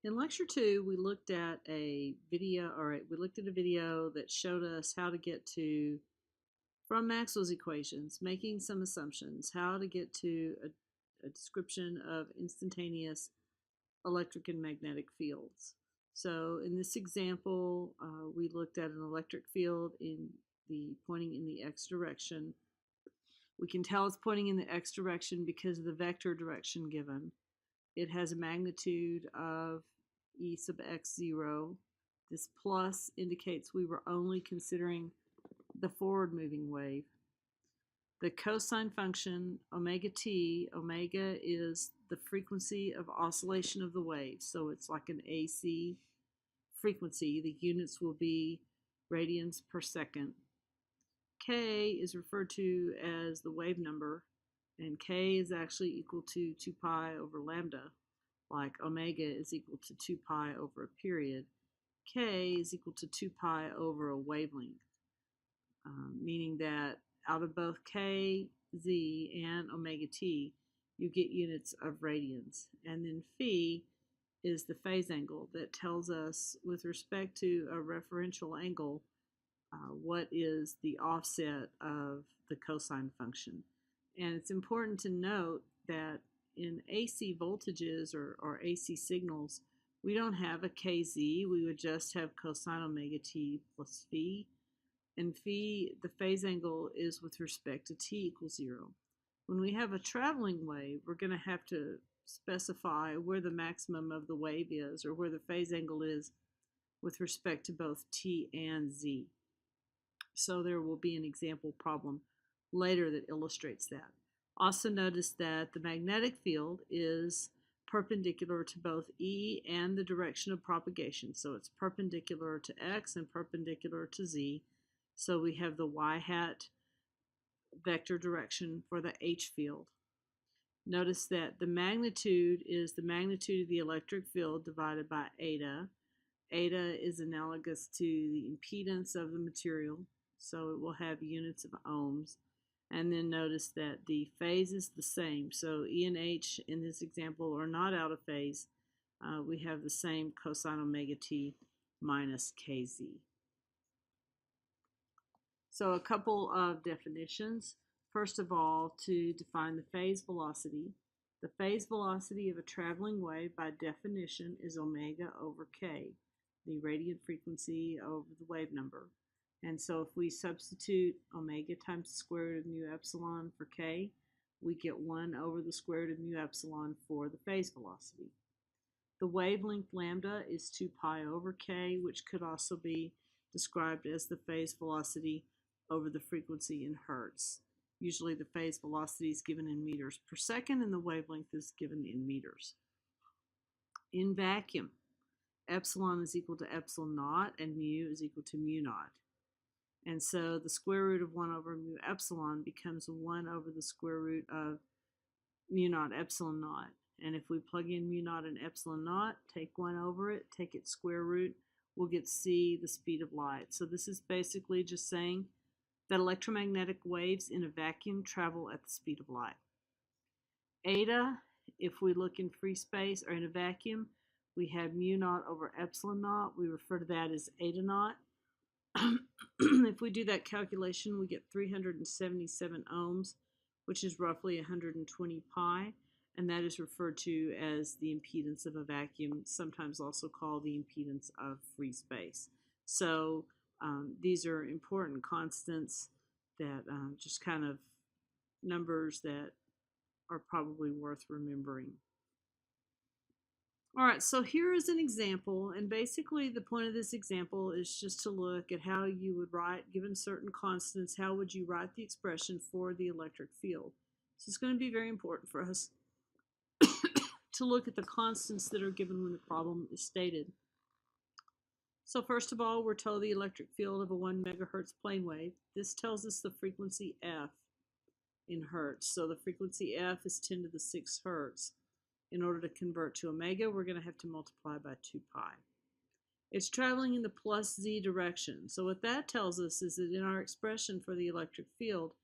In lecture 2, we looked at a video, that showed us how to get to, from Maxwell's equations, making some assumptions, how to get to a description of instantaneous electric and magnetic fields. So in this example, we looked at an electric field pointing in the x direction. We can tell it's pointing in the x direction because of the vector direction given. It has a magnitude of e sub x 0. This plus indicates we were only considering the forward moving wave. The cosine function omega t, omega is the frequency of oscillation of the wave, so it's like an AC frequency. The units will be radians per second. K is referred to as the wave number, and K is actually equal to 2 pi over lambda, like omega is equal to 2 pi over a period. K is equal to 2 pi over a wavelength, meaning that out of both K, Z, and omega t, you get units of radians. And then phi is the phase angle that tells us, with respect to a referential angle, what is the offset of the cosine function. And it's important to note that in AC voltages or AC signals, we don't have a kz, we would just have cosine omega t plus phi. And phi, the phase angle, is with respect to t equals 0. When we have a traveling wave, we're going to have to specify where the maximum of the wave is, or where the phase angle is with respect to both t and z. So there will be an example problem later that illustrates that. Also notice that the magnetic field is perpendicular to both E and the direction of propagation. So it's perpendicular to X and perpendicular to Z. So we have the y hat vector direction for the H field. Notice that the magnitude is the magnitude of the electric field divided by eta. Eta is analogous to the impedance of the material, so it will have units of ohms. And then notice that the phase is the same. So E and H in this example are not out of phase. We have the same cosine omega t minus kz. So a couple of definitions. First of all, to define the phase velocity. The phase velocity of a traveling wave by definition is omega over k, the radiant frequency over the wave number. And so if we substitute omega times the square root of mu epsilon for k, we get 1 over the square root of mu epsilon for the phase velocity. The wavelength lambda is 2 pi over k, which could also be described as the phase velocity over the frequency in hertz. Usually the phase velocity is given in meters per second and the wavelength is given in meters. In vacuum, epsilon is equal to epsilon naught and mu is equal to mu naught. And so the square root of 1 over mu epsilon becomes 1 over the square root of mu naught epsilon naught. And if we plug in mu naught and epsilon naught, take 1 over it, take its square root, we'll get c, the speed of light. So this is basically just saying that electromagnetic waves in a vacuum travel at the speed of light. Eta, if we look in free space or in a vacuum, we have mu naught over epsilon naught. We refer to that as eta naught. If we do that calculation, we get 377 ohms, which is roughly 120 pi, and that is referred to as the impedance of a vacuum, sometimes also called the impedance of free space. So these are important constants that just kind of numbers that are probably worth remembering. All right, so here is an example, and basically the point of this example is just to look at how you would write, given certain constants, how would you write the expression for the electric field. So it's going to be very important for us to look at the constants that are given when the problem is stated. So first of all, we're told the electric field of a 1 megahertz plane wave. This tells us the frequency f in hertz. So the frequency f is 10 to the 6 hertz. In order to convert to omega, we're going to have to multiply by 2 pi. It's traveling in the plus z direction. So what that tells us is that in our expression for the electric field,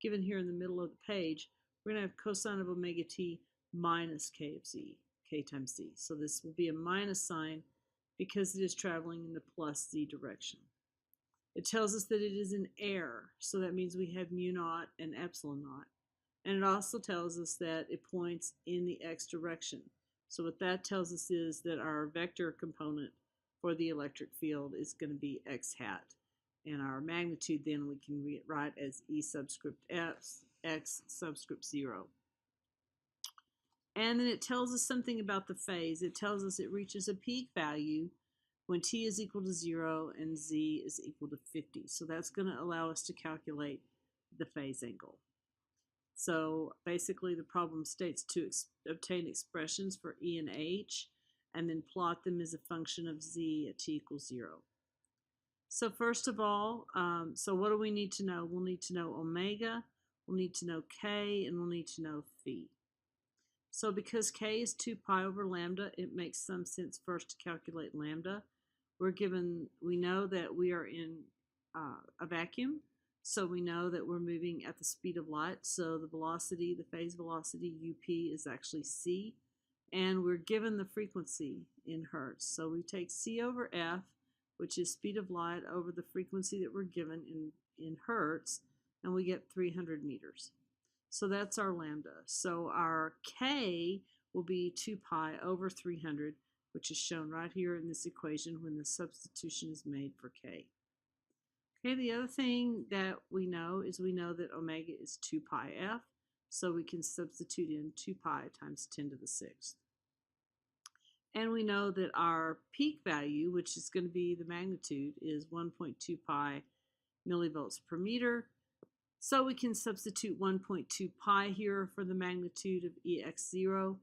given here in the middle of the page, we're going to have cosine of omega t minus k of z. k times z. So this will be a minus sign because it is traveling in the plus z direction. It tells us that it is in air, so that means we have mu naught and epsilon naught. And it also tells us that it points in the x direction. So what that tells us is that our vector component for the electric field is going to be x hat. And our magnitude then we can write as E subscript x subscript 0. And then it tells us something about the phase. It tells us it reaches a peak value when t is equal to 0 and z is equal to 50. So that's going to allow us to calculate the phase angle. So basically the problem states to obtain expressions for E and H and then plot them as a function of z at t equals 0. So first of all, so what do we need to know? We'll need to know omega, we'll need to know k, and we'll need to know phi. So because k is 2 pi over lambda, it makes some sense first to calculate lambda. We know that we are in a vacuum, so we know that we're moving at the speed of light. So the velocity, the phase velocity, UP, is actually c, and we're given the frequency in hertz. So we take c over f, which is speed of light, over the frequency that we're given in hertz, and we get 300 meters. So that's our lambda. So our k will be 2 pi over 300, which is shown right here in this equation when the substitution is made for k. Okay, the other thing that we know is we know that omega is 2 pi f, so we can substitute in 2 pi times 10 to the 6th. And we know that our peak value, which is going to be the magnitude, is 1.2 pi millivolts per meter. So we can substitute 1.2 pi here for the magnitude of EX0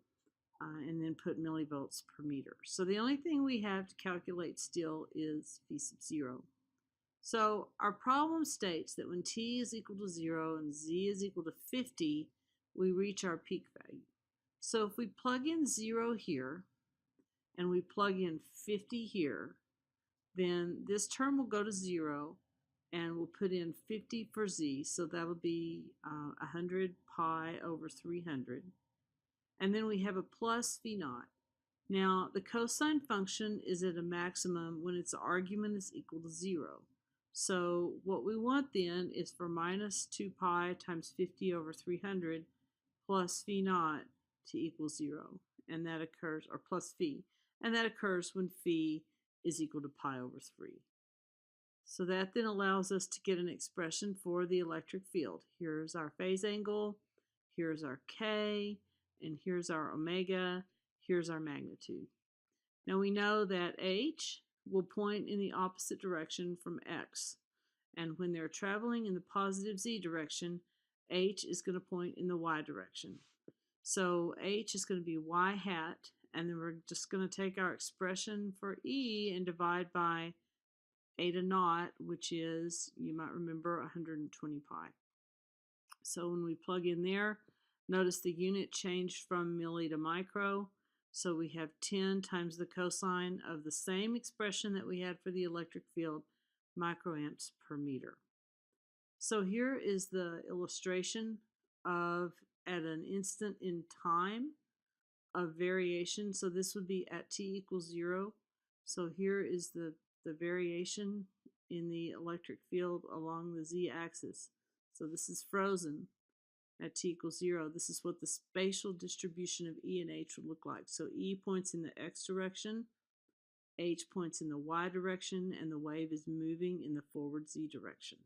and then put millivolts per meter. So the only thing we have to calculate still is phi sub 0. So our problem states that when t is equal to 0 and z is equal to 50, we reach our peak value. So if we plug in 0 here and we plug in 50 here, then this term will go to 0 and we'll put in 50 for z, so that'll be 100 pi over 300. And then we have a plus phi naught. Now, the cosine function is at a maximum when its argument is equal to 0. So what we want then is for minus 2 pi times 50 over 300 plus phi naught to equal 0. And that occurs, or plus phi, and that occurs when phi is equal to pi over 3. So that then allows us to get an expression for the electric field. Here's our phase angle, here's our k, and here's our omega, here's our magnitude. Now we know that h will point in the opposite direction from x. And when they're traveling in the positive z direction, h is going to point in the y direction. So h is going to be y hat, and then we're just going to take our expression for E and divide by eta naught, which is, you might remember, 120 pi. So when we plug in there, notice the unit changed from milli to micro. So we have 10 times the cosine of the same expression that we had for the electric field, microamps per meter. So here is the illustration of at an instant in time of variation. So this would be at t equals 0. So here is the variation in the electric field along the z-axis. So this is frozen at t equals 0. This is what the spatial distribution of E and H would look like. So E points in the x direction, H points in the y direction, and the wave is moving in the forward z direction.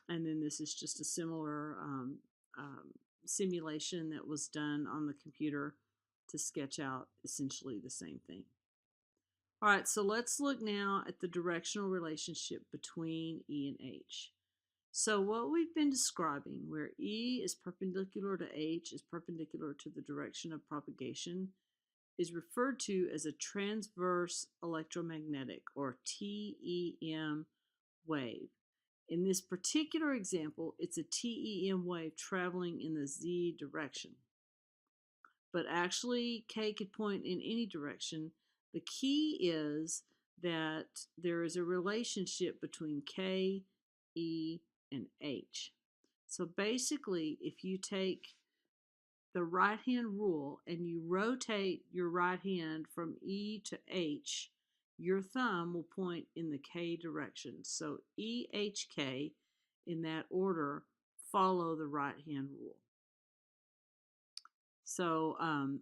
And then this is just a similar simulation that was done on the computer to sketch out essentially the same thing. All right, so let's look now at the directional relationship between E and H. So what we've been describing, where E is perpendicular to H is perpendicular to the direction of propagation, is referred to as a transverse electromagnetic, or TEM wave. In this particular example, it's a TEM wave traveling in the z direction. But actually, K could point in any direction. The key is that there is a relationship between K, E, and H. So basically, if you take the right hand rule and you rotate your right hand from E to H, your thumb will point in the K direction. So E, H, K, in that order, follow the right hand rule. So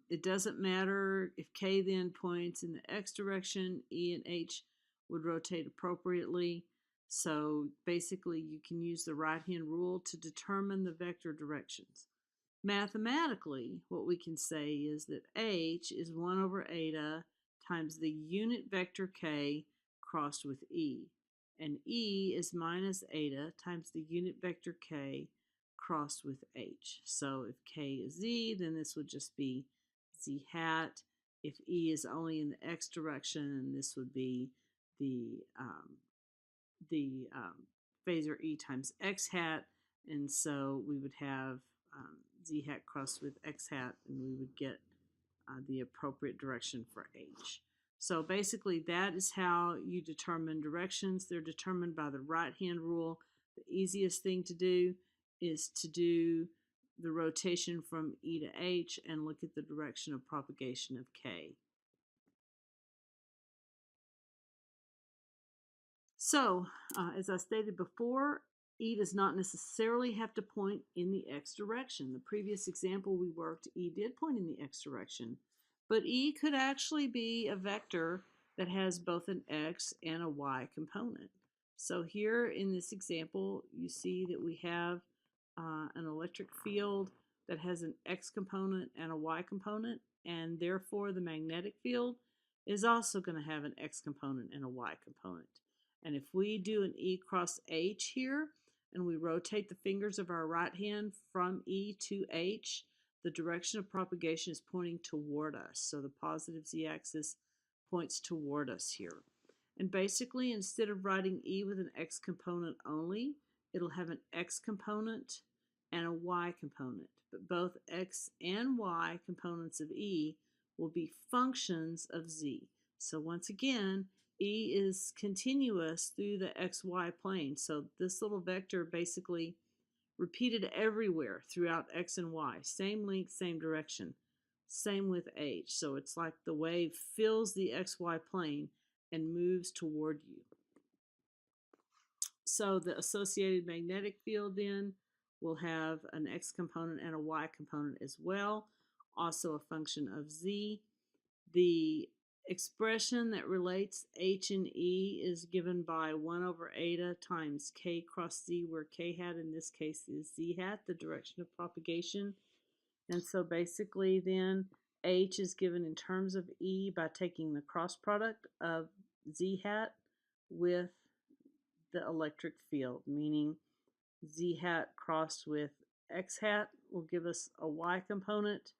it doesn't matter if K then points in the X direction, E and H would rotate appropriately. So basically you can use the right hand rule to determine the vector directions. Mathematically, what we can say is that H is 1 over eta times the unit vector K crossed with E. And E is minus eta times the unit vector K crossed with H. So if K is Z, then this would just be Z hat. If E is only in the X direction, this would be the phasor E times X hat. And so we would have Z hat crossed with X hat, and we would get the appropriate direction for H. So basically that is how you determine directions. They're determined by the right hand rule. The easiest thing to do is to do the rotation from E to H and look at the direction of propagation of K. So, as I stated before, E does not necessarily have to point in the X direction. The previous example we worked, E did point in the X direction, but E could actually be a vector that has both an X and a Y component. So here in this example, you see that we have an electric field that has an X component and a Y component, and therefore the magnetic field is also going to have an X component and a Y component. And if we do an E cross H here, and we rotate the fingers of our right hand from E to H, the direction of propagation is pointing toward us. So the positive Z-axis points toward us here. And basically, instead of writing E with an X component only, it'll have an X component and a Y component. But both X and Y components of E will be functions of Z. So once again, E is continuous through the XY plane. So this little vector basically repeated everywhere throughout X and Y. Same length, same direction. Same with H. So it's like the wave fills the XY plane and moves toward you. So the associated magnetic field then will have an X component and a Y component as well, also a function of Z. The expression that relates H and E is given by 1 over eta times K cross Z, where K hat in this case is Z hat, the direction of propagation. And so basically then H is given in terms of E by taking the cross product of Z hat with the electric field, meaning Z hat crossed with X hat will give us a Y component.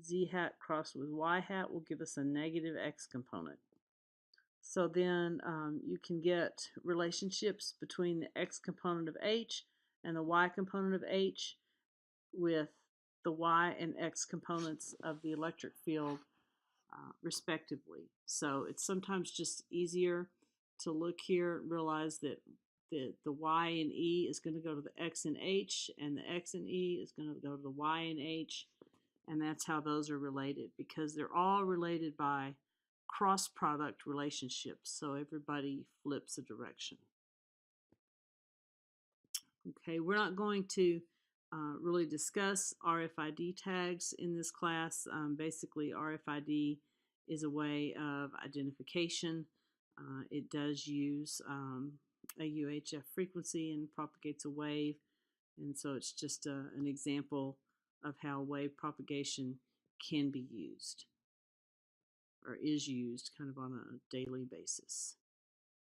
Z hat crossed with Y hat will give us a negative X component. So then you can get relationships between the X component of H and the Y component of H with the Y and X components of the electric field respectively. So it's sometimes just easier to look here and realize that the Y in E is going to go to the X in H, and the X in E is going to go to the Y in H, and that's how those are related, because they're all related by cross product relationships, so everybody flips a direction. Okay, we're not going to really discuss RFID tags in this class. Basically, RFID is a way of identification. It does use a UHF frequency and propagates a wave, and so it's just an example of how wave propagation can be used or is used kind of on a daily basis.